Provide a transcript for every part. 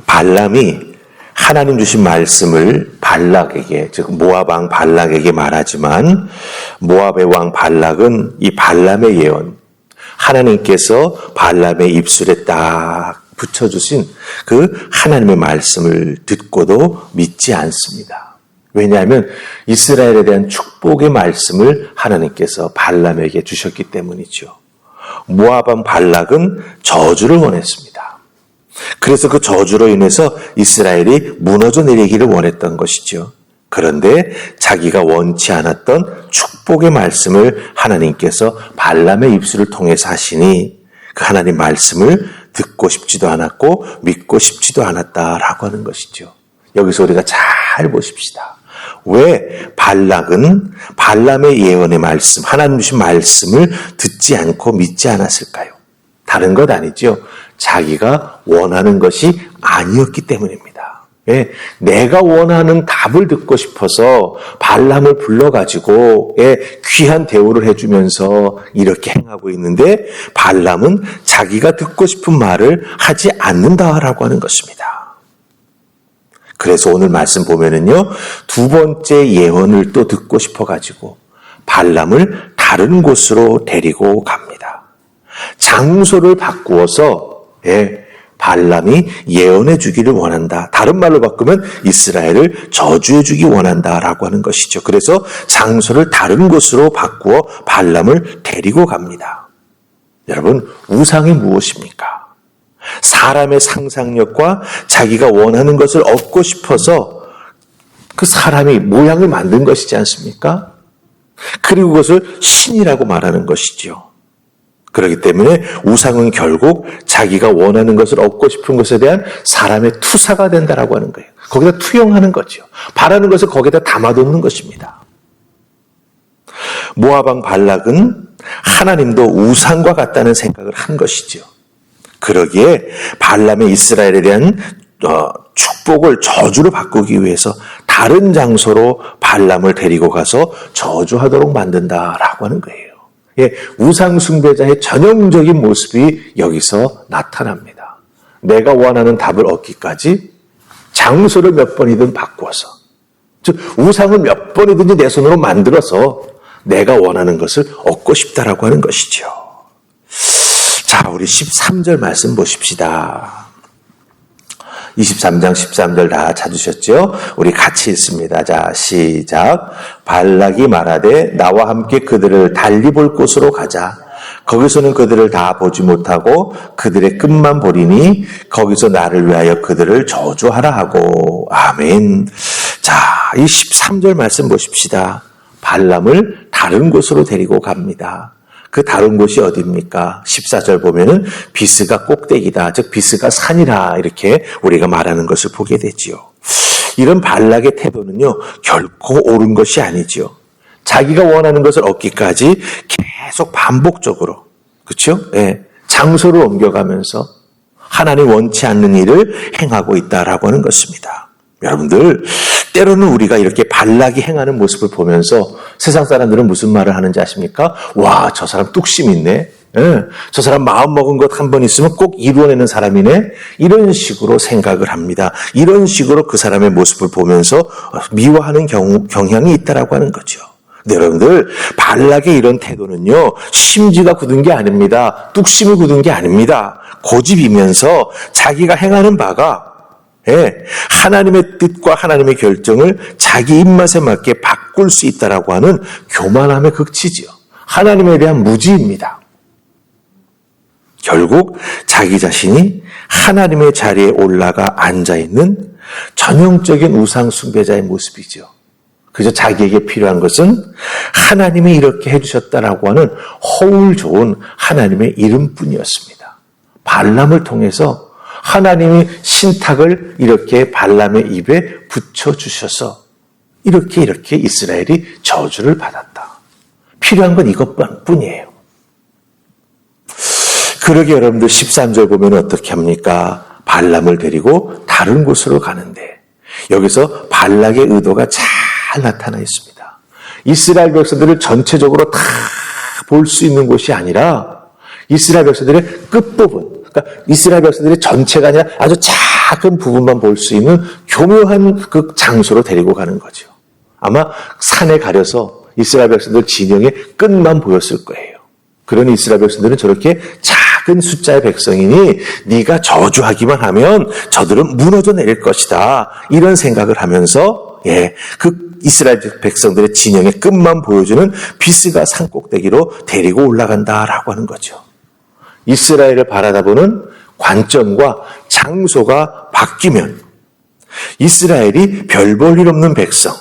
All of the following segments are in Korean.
발람이 하나님 주신 말씀을 발락에게, 즉 모압 왕 발락에게 말하지만 모압의 왕 발락은 이 발람의 예언, 하나님께서 발람의 입술에 딱 붙여주신 그 하나님의 말씀을 듣고도 믿지 않습니다. 왜냐하면 이스라엘에 대한 축복의 말씀을 하나님께서 발람에게 주셨기 때문이죠. 모압 왕 발락은 저주를 원했습니다. 그래서 그 저주로 인해서 이스라엘이 무너져 내리기를 원했던 것이죠. 그런데 자기가 원치 않았던 축복의 말씀을 하나님께서 발람의 입술을 통해서 하시니 그 하나님 말씀을 듣고 싶지도 않았고 믿고 싶지도 않았다라고 하는 것이죠. 여기서 우리가 잘 보십시다. 왜 발락은 발람의 예언의 말씀, 하나님 주신 말씀을 듣지 않고 믿지 않았을까요? 다른 것 아니죠. 자기가 원하는 것이 아니었기 때문입니다. 예, 내가 원하는 답을 듣고 싶어서 발람을 불러가지고 귀한 대우를 해주면서 이렇게 행하고 있는데 발람은 자기가 듣고 싶은 말을 하지 않는다라고 하는 것입니다. 그래서 오늘 말씀 보면은요, 두 번째 예언을 또 듣고 싶어가지고 발람을 다른 곳으로 데리고 갑니다. 장소를 바꾸어서 발람이 예언해 주기를 원한다. 다른 말로 바꾸면 이스라엘을 저주해 주기 원한다라고 하는 것이죠. 그래서 장소를 다른 곳으로 바꾸어 발람을 데리고 갑니다. 여러분, 우상이 무엇입니까? 사람의 상상력과 자기가 원하는 것을 얻고 싶어서 그 사람이 모양을 만든 것이지 않습니까? 그리고 그것을 신이라고 말하는 것이죠. 그렇기 때문에 우상은 결국 자기가 원하는 것을 얻고 싶은 것에 대한 사람의 투사가 된다라고 하는 거예요. 거기다 투영하는 거죠. 바라는 것을 거기다 담아놓는 것입니다. 모압 왕 발락은 하나님도 우상과 같다는 생각을 한 것이죠. 그러기에 발람의 이스라엘에 대한 축복을 저주로 바꾸기 위해서 다른 장소로 발람을 데리고 가서 저주하도록 만든다라고 하는 거예요. 우상 숭배자의 전형적인 모습이 여기서 나타납니다. 내가 원하는 답을 얻기까지 장소를 몇 번이든 바꾸어서, 즉 우상을 몇 번이든지 내 손으로 만들어서 내가 원하는 것을 얻고 싶다라고 하는 것이죠. 자, 우리 13절 말씀 보십시다. 23장 13절 다 찾으셨죠? 우리 같이 읽습니다. 자, 시작. 발락이 말하되 나와 함께 그들을 달리 볼 곳으로 가자. 거기서는 그들을 다 보지 못하고 그들의 끝만 보리니 거기서 나를 위하여 그들을 저주하라 하고. 아멘. 자, 이 13절 말씀 보십시다. 발람을 다른 곳으로 데리고 갑니다. 그 다른 곳이 어디입니까? 14절 보면은 비스가 꼭대기다. 즉 비스가 산이라 이렇게 우리가 말하는 것을 보게 되지요. 이런 발락의 태도는요, 결코 옳은 것이 아니죠. 자기가 원하는 것을 얻기까지 계속 반복적으로, 그렇죠? 예, 장소를 옮겨가면서 하나님 원치 않는 일을 행하고 있다라고 하는 것입니다. 여러분들, 때로는 우리가 이렇게 발락이 행하는 모습을 보면서 세상 사람들은 무슨 말을 하는지 아십니까? 와, 저 사람 뚝심 있네. 예, 저 사람 마음 먹은 것 한 번 있으면 꼭 이루어내는 사람이네. 이런 식으로 생각을 합니다. 이런 식으로 그 사람의 모습을 보면서 미워하는 경향이 있다라고 하는 거죠. 근데 여러분들, 발락의 이런 태도는요, 심지가 굳은 게 아닙니다. 뚝심이 굳은 게 아닙니다. 고집이면서 자기가 행하는 바가 하나님의 뜻과 하나님의 결정을 자기 입맛에 맞게 바꿀 수 있다라고 하는 교만함의 극치지요. 하나님에 대한 무지입니다. 결국 자기 자신이 하나님의 자리에 올라가 앉아있는 전형적인 우상 숭배자의 모습이죠. 그저 자기에게 필요한 것은 하나님이 이렇게 해주셨다라고 하는 허울 좋은 하나님의 이름뿐이었습니다. 발람을 통해서 하나님이 신탁을 이렇게 발람의 입에 붙여주셔서 이렇게 이스라엘이 저주를 받았다. 필요한 건 이것뿐이에요. 그러게 여러분들 13절 보면 어떻게 합니까? 발람을 데리고 다른 곳으로 가는데 여기서 발락의 의도가 잘 나타나 있습니다. 이스라엘 백성들을 전체적으로 다 볼 수 있는 곳이 아니라 이스라엘 백성들의 끝부분, 그러니까 이스라엘 백성들의 전체가 아니라 아주 작은 부분만 볼 수 있는 교묘한 그 장소로 데리고 가는 거죠. 아마 산에 가려서 이스라엘 백성들 진영의 끝만 보였을 거예요. 그러니 이스라엘 백성들은 저렇게 작은 숫자의 백성이니 네가 저주하기만 하면 저들은 무너져 내릴 것이다. 이런 생각을 하면서 그 이스라엘 백성들의 진영의 끝만 보여주는 비스가 산꼭대기로 데리고 올라간다라고 하는 거죠. 이스라엘을 바라다보는 관점과 장소가 바뀌면 이스라엘이 별 볼 일 없는 백성,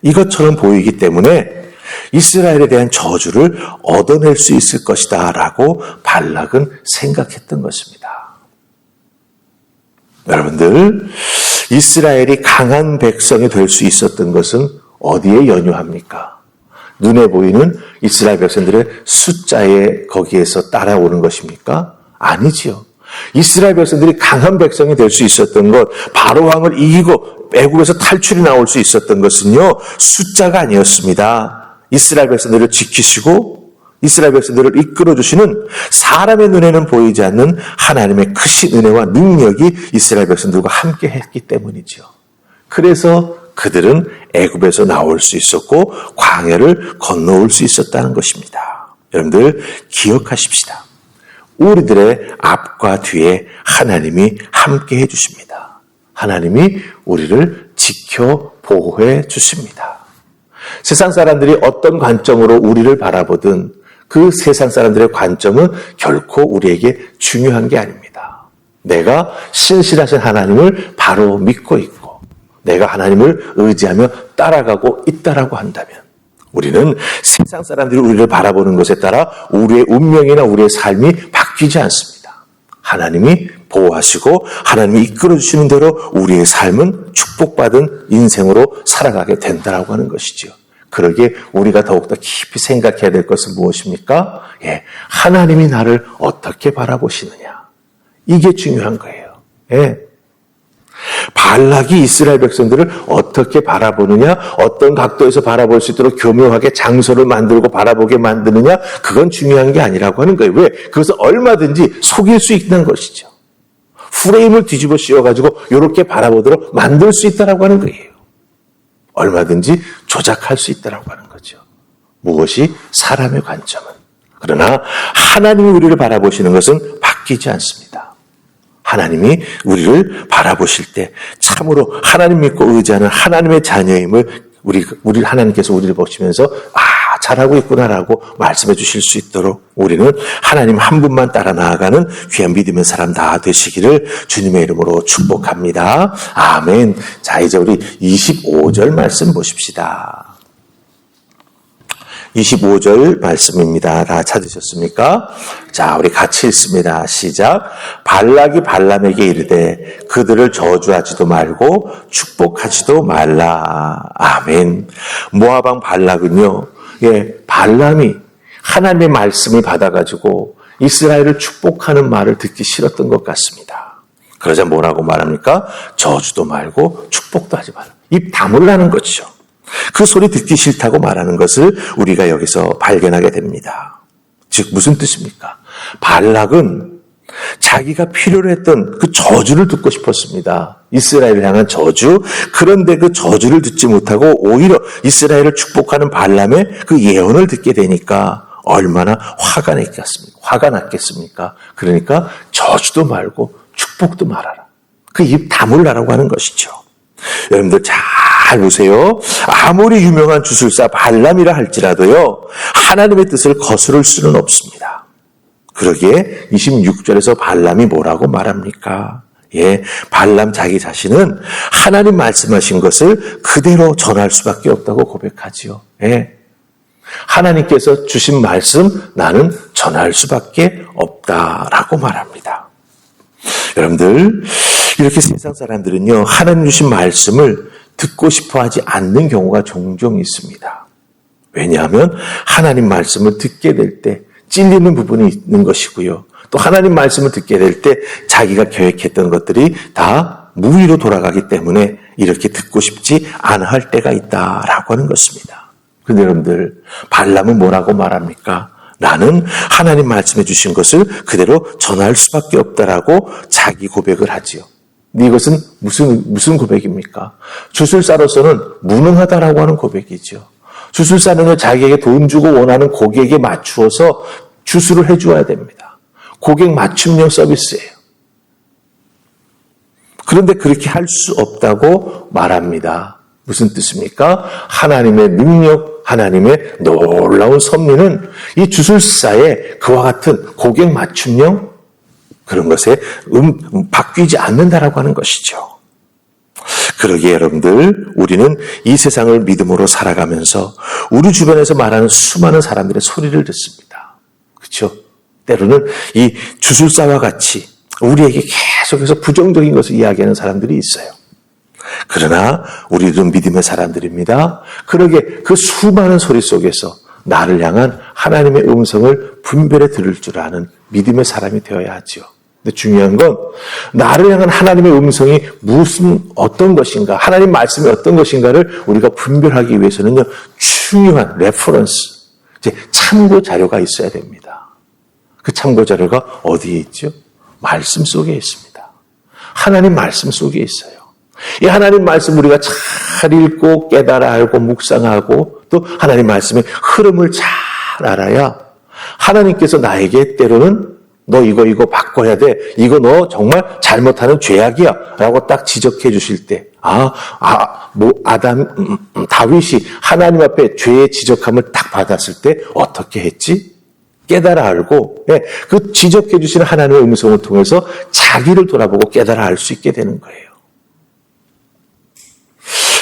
이것처럼 보이기 때문에 이스라엘에 대한 저주를 얻어낼 수 있을 것이다 라고 발락은 생각했던 것입니다. 여러분들, 이스라엘이 강한 백성이 될 수 있었던 것은 어디에 연유합니까? 눈에 보이는 이스라엘 백성들의 숫자에 거기에서 따라오는 것입니까? 아니지요. 이스라엘 백성들이 강한 백성이 될 수 있었던 것, 바로 왕을 이기고 애국에서 탈출이 나올 수 있었던 것은요, 숫자가 아니었습니다. 이스라엘 백성들을 지키시고 이스라엘 백성들을 이끌어주시는 사람의 눈에는 보이지 않는 하나님의 크신 은혜와 능력이 이스라엘 백성들과 함께 했기 때문이죠. 그래서 그들은 애굽에서 나올 수 있었고 광야를 건너올 수 있었다는 것입니다. 여러분들 기억하십시다. 우리들의 앞과 뒤에 하나님이 함께 해주십니다. 하나님이 우리를 지켜 보호해 주십니다. 세상 사람들이 어떤 관점으로 우리를 바라보든 그 세상 사람들의 관점은 결코 우리에게 중요한 게 아닙니다. 내가 신실하신 하나님을 바로 믿고 있고 내가 하나님을 의지하며 따라가고 있다라고 한다면 우리는 세상 사람들이 우리를 바라보는 것에 따라 우리의 운명이나 우리의 삶이 바뀌지 않습니다. 하나님이 보호하시고 하나님이 이끌어주시는 대로 우리의 삶은 축복받은 인생으로 살아가게 된다라고 하는 것이죠. 그러기에 우리가 더욱더 깊이 생각해야 될 것은 무엇입니까? 하나님이 나를 어떻게 바라보시느냐. 이게 중요한 거예요. 발락이 이스라엘 백성들을 어떻게 바라보느냐, 어떤 각도에서 바라볼 수 있도록 교묘하게 장소를 만들고 바라보게 만드느냐, 그건 중요한 게 아니라고 하는 거예요. 왜? 그것은 얼마든지 속일 수 있는 것이죠. 프레임을 뒤집어 씌워가지고 이렇게 바라보도록 만들 수 있다라고 하는 거예요. 얼마든지 조작할 수 있다라고 하는 거죠. 무엇이 사람의 관점은. 그러나 하나님이 우리를 바라보시는 것은 바뀌지 않습니다. 하나님이 우리를 바라보실 때 참으로 하나님 믿고 의지하는 하나님의 자녀임을 우리 하나님께서 우리를 보시면서 잘하고 있구나라고 말씀해 주실 수 있도록 우리는 하나님 한 분만 따라 나아가는 귀한 믿음의 사람 다 되시기를 주님의 이름으로 축복합니다. 아멘. 자, 이제 우리 25절 말씀 보십시다. 25절 말씀입니다. 다 찾으셨습니까? 자, 우리 같이 읽습니다. 시작. 발락이 발람에게 이르되 그들을 저주하지도 말고 축복하지도 말라. 아멘. 모압 왕 발락은요, 발람이 하나님의 말씀을 받아가지고 이스라엘을 축복하는 말을 듣기 싫었던 것 같습니다. 그러자 뭐라고 말합니까? 저주도 말고 축복도 하지 말라. 입 다물라는 거죠. 그 소리 듣기 싫다고 말하는 것을 우리가 여기서 발견하게 됩니다. 즉 무슨 뜻입니까? 발락은 자기가 필요로 했던 그 저주를 듣고 싶었습니다. 이스라엘을 향한 저주. 그런데 그 저주를 듣지 못하고 오히려 이스라엘을 축복하는 발람의 그 예언을 듣게 되니까 얼마나 화가 났겠습니까? 그러니까 저주도 말고 축복도 말하라. 그 입 다물라라고 하는 것이죠. 여러분들 잘 보세요. 아무리 유명한 주술사 발람이라 할지라도요, 하나님의 뜻을 거스를 수는 없습니다. 그러기에 26절에서 발람이 뭐라고 말합니까? 발람 자기 자신은 하나님 말씀하신 것을 그대로 전할 수밖에 없다고 고백하지요. 하나님께서 주신 말씀 나는 전할 수밖에 없다라고 말합니다. 여러분들, 이렇게 세상 사람들은요, 하나님 주신 말씀을 듣고 싶어 하지 않는 경우가 종종 있습니다. 왜냐하면 하나님 말씀을 듣게 될 때 찔리는 부분이 있는 것이고요. 또 하나님 말씀을 듣게 될 때 자기가 계획했던 것들이 다 무위로 돌아가기 때문에 이렇게 듣고 싶지 않아 할 때가 있다라고 하는 것입니다. 그런데 여러분들, 발람은 뭐라고 말합니까? 나는 하나님 말씀해 주신 것을 그대로 전할 수밖에 없다라고 자기 고백을 하지요. 이것은 무슨 고백입니까? 주술사로서는 무능하다라고 하는 고백이죠. 주술사는 자기에게 돈 주고 원하는 고객에 맞추어서 주술을 해줘야 됩니다. 고객 맞춤형 서비스예요. 그런데 그렇게 할 수 없다고 말합니다. 무슨 뜻입니까? 하나님의 능력, 하나님의 놀라운 섭리는 이 주술사의 그와 같은 고객 맞춤형 그런 것에 바뀌지 않는다라고 하는 것이죠. 그러기에 여러분들, 우리는 이 세상을 믿음으로 살아가면서 우리 주변에서 말하는 수많은 사람들의 소리를 듣습니다. 그렇죠? 때로는 이 주술사와 같이 우리에게 계속해서 부정적인 것을 이야기하는 사람들이 있어요. 그러나 우리들은 믿음의 사람들입니다. 그러게 그 수많은 소리 속에서 나를 향한 하나님의 음성을 분별해 들을 줄 아는 믿음의 사람이 되어야 하죠. 근데 중요한 건 나를 향한 하나님의 음성이 어떤 것인가, 하나님 말씀이 어떤 것인가를 우리가 분별하기 위해서는요, 중요한 레퍼런스, 이제 참고 자료가 있어야 됩니다. 그 참고 자료가 어디에 있죠? 말씀 속에 있습니다. 하나님 말씀 속에 있어요. 이 하나님 말씀 우리가 잘 읽고 깨달아 알고 묵상하고 또 하나님 말씀의 흐름을 잘 알아야 하나님께서 나에게 때로는 너 이거 바꿔야 돼. 이거 너 정말 잘못하는 죄악이야. 라고 딱 지적해 주실 때, 다윗이 하나님 앞에 죄의 지적함을 딱 받았을 때 어떻게 했지? 깨달아 알고, 그 지적해 주시는 하나님의 음성을 통해서 자기를 돌아보고 깨달아 알 수 있게 되는 거예요.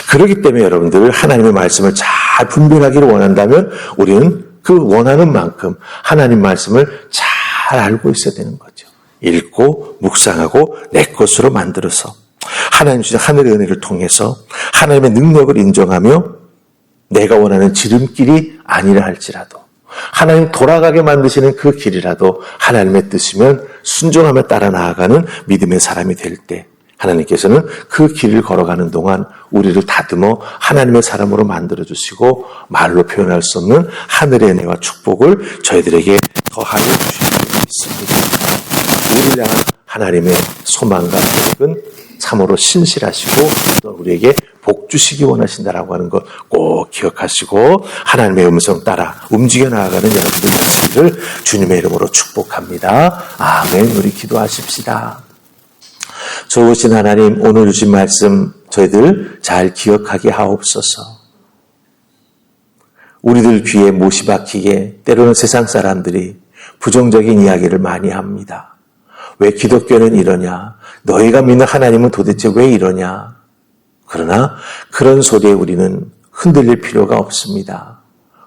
그렇기 때문에 여러분들 하나님의 말씀을 잘 분별하기를 원한다면 우리는 그 원하는 만큼 하나님 말씀을 잘 알고 있어야 되는 거죠. 읽고 묵상하고 내 것으로 만들어서 하나님 주신 하늘의 은혜를 통해서 하나님의 능력을 인정하며 내가 원하는 지름길이 아니라 할지라도 하나님 돌아가게 만드시는 그 길이라도 하나님의 뜻이면 순종하며 따라 나아가는 믿음의 사람이 될 때 하나님께서는 그 길을 걸어가는 동안 우리를 다듬어 하나님의 사람으로 만들어주시고 말로 표현할 수 없는 하늘의 은혜와 축복을 저희들에게 더하여 주실 수 있습니다. 우리를 향한 하나님의 소망과 계획은 참으로 신실하시고 또 우리에게 복 주시기 원하신다라고 하는 것 꼭 기억하시고 하나님의 음성 따라 움직여 나아가는 여러분들 되시기를 주님의 이름으로 축복합니다. 아멘. 우리 기도하십시다. 좋으신 하나님, 오늘 주신 말씀 저희들 잘 기억하게 하옵소서. 우리들 귀에 못이 박히게 때로는 세상 사람들이 부정적인 이야기를 많이 합니다. 왜 기독교는 이러냐? 너희가 믿는 하나님은 도대체 왜 이러냐? 그러나 그런 소리에 우리는 흔들릴 필요가 없습니다.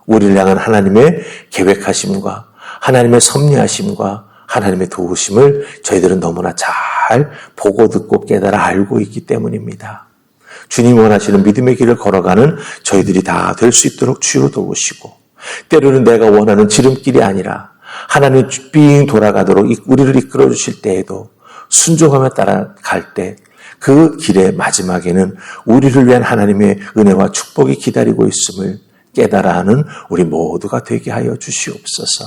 우리를 향한 하나님의 계획하심과 하나님의 섭리하심과 하나님의 도우심을 저희들은 너무나 잘 보고 듣고 깨달아 알고 있기 때문입니다. 주님 원하시는 믿음의 길을 걸어가는 저희들이 다 될 수 있도록 주여 도우시고 때로는 내가 원하는 지름길이 아니라 하나님 빙 돌아가도록 우리를 이끌어 주실 때에도 순종하며 따라갈 때 그 길의 마지막에는 우리를 위한 하나님의 은혜와 축복이 기다리고 있음을 깨달아 하는 우리 모두가 되게 하여 주시옵소서.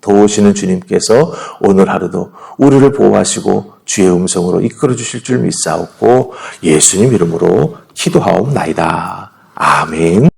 도우시는 주님께서 오늘 하루도 우리를 보호하시고 주의 음성으로 이끌어 주실 줄 믿사옵고 예수님 이름으로 기도하옵나이다. 아멘.